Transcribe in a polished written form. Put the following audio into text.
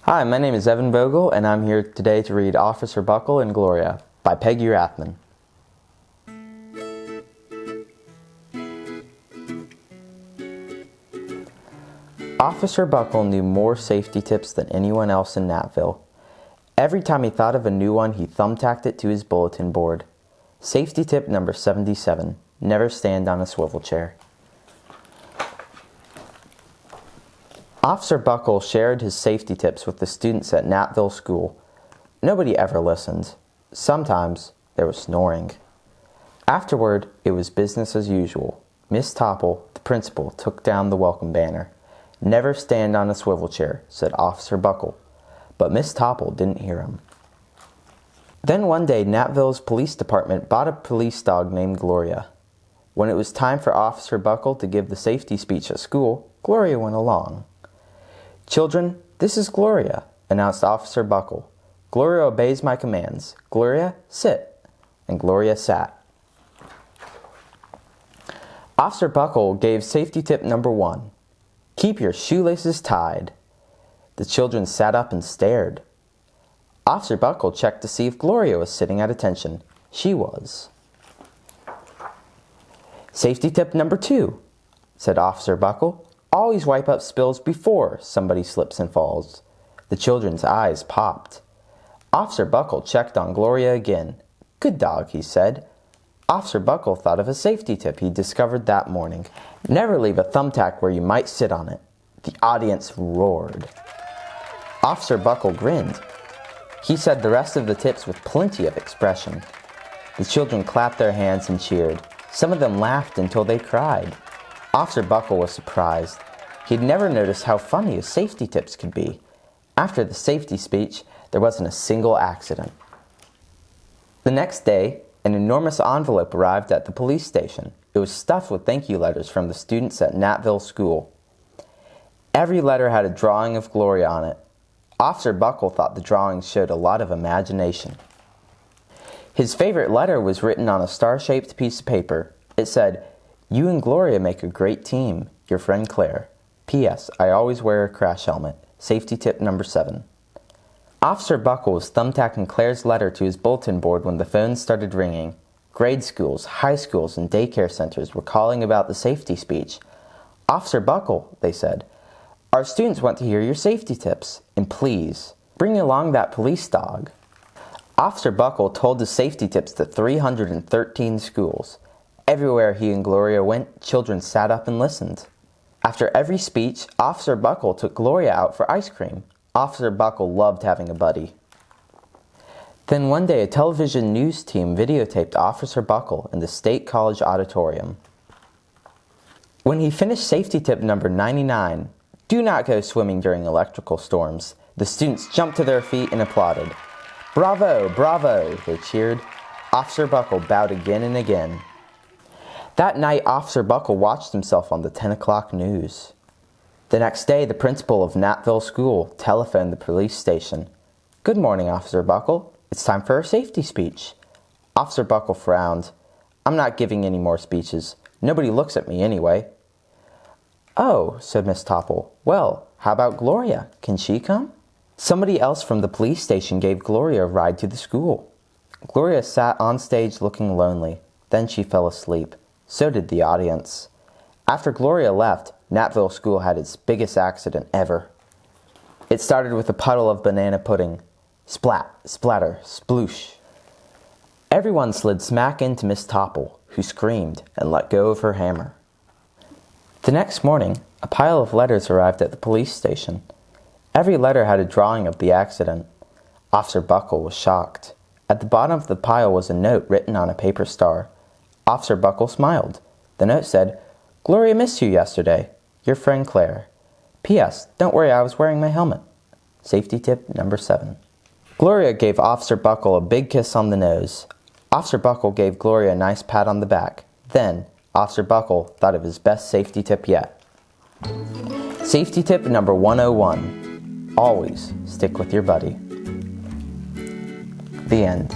Hi, my name is Evan Bogle, and I'm here today to read Officer Bogle and Gloria by Peggy Rathmann. Officer Bogle knew more safety tips than anyone else in Natville. Every time he thought of a new one, he thumbtacked it to his bulletin board. Safety tip number 77, never stand on a swivel chair. Officer Bogle shared his safety tips with the students at Natville School. Nobody ever listened. Sometimes there was snoring. Afterward, it was business as usual. Miss Topple, the principal, took down the welcome banner. Never stand on a swivel chair, said Officer Bogle. But Miss Topple didn't hear him. Then one day, Natville's police department bought a police dog named Gloria. When it was time for Officer Bogle to give the safety speech at school, Gloria went along. "Children, this is Gloria," announced Officer Bogle. "Gloria obeys my commands. Gloria, sit." And Gloria sat. Officer Bogle gave safety tip number 1. Keep your shoelaces tied. The children sat up and stared. Officer Bogle checked to see if Gloria was sitting at attention. She was. Safety tip number 2, said Officer Bogle. Always wipe up spills before somebody slips and falls. The children's eyes popped. Officer Bogle checked on Gloria again. Good dog, he said. Officer Bogle thought of a safety tip he discovered that morning. Never leave a thumbtack where you might sit on it. The audience roared. Officer Bogle grinned. He said the rest of the tips with plenty of expression. The children clapped their hands and cheered. Some of them laughed until they cried. Officer Bogle was surprised. He'd never noticed how funny his safety tips could be. After the safety speech, there wasn't a single accident. The next day, an enormous envelope arrived at the police station. It was stuffed with thank you letters from the students at Natville School. Every letter had a drawing of Gloria on it. Officer Bogle thought the drawings showed a lot of imagination. His favorite letter was written on a star-shaped piece of paper. It said, "You and Gloria make a great team. Your friend Claire. P.S. I always wear a crash helmet. Safety tip number 7. Officer Bogle was thumbtacking Claire's letter to his bulletin board when the phone started ringing. Grade schools, high schools, and daycare centers were calling about the safety speech. "Officer Bogle," they said, "our students want to hear your safety tips, and please, bring along that police dog." Officer Bogle told the safety tips to 313 schools. Everywhere he and Gloria went, children sat up and listened. After every speech, Officer Bogle took Gloria out for ice cream. Officer Bogle loved having a buddy. Then one day, a television news team videotaped Officer Bogle in the State College auditorium. When he finished safety tip number 99, do not go swimming during electrical storms, the students jumped to their feet and applauded. "Bravo, bravo," they cheered. Officer Bogle bowed again and again. That night, Officer Bogle watched himself on the 10 o'clock news. The next day, the principal of Natville School telephoned the police station. "Good morning, Officer Bogle. It's time for a safety speech." Officer Bogle frowned. "I'm not giving any more speeches. Nobody looks at me anyway." "Oh," said Miss Topple. "Well, how about Gloria? Can she come?" Somebody else from the police station gave Gloria a ride to the school. Gloria sat on stage looking lonely. Then she fell asleep. So did the audience. After Gloria left, Natville School had its biggest accident ever. It started with a puddle of banana pudding. Splat, splatter, sploosh. Everyone slid smack into Miss Topple, who screamed and let go of her hammer. The next morning, a pile of letters arrived at the police station. Every letter had a drawing of the accident. Officer Bogle was shocked. At the bottom of the pile was a note written on a paper star. Officer Bogle smiled. The note said, "Gloria missed you yesterday. Your friend Claire. P.S. Don't worry, I was wearing my helmet." Safety tip number 7. Gloria gave Officer Bogle a big kiss on the nose. Officer Bogle gave Gloria a nice pat on the back. Then, Officer Bogle thought of his best safety tip yet. Safety tip number 101. Always stick with your buddy. The end.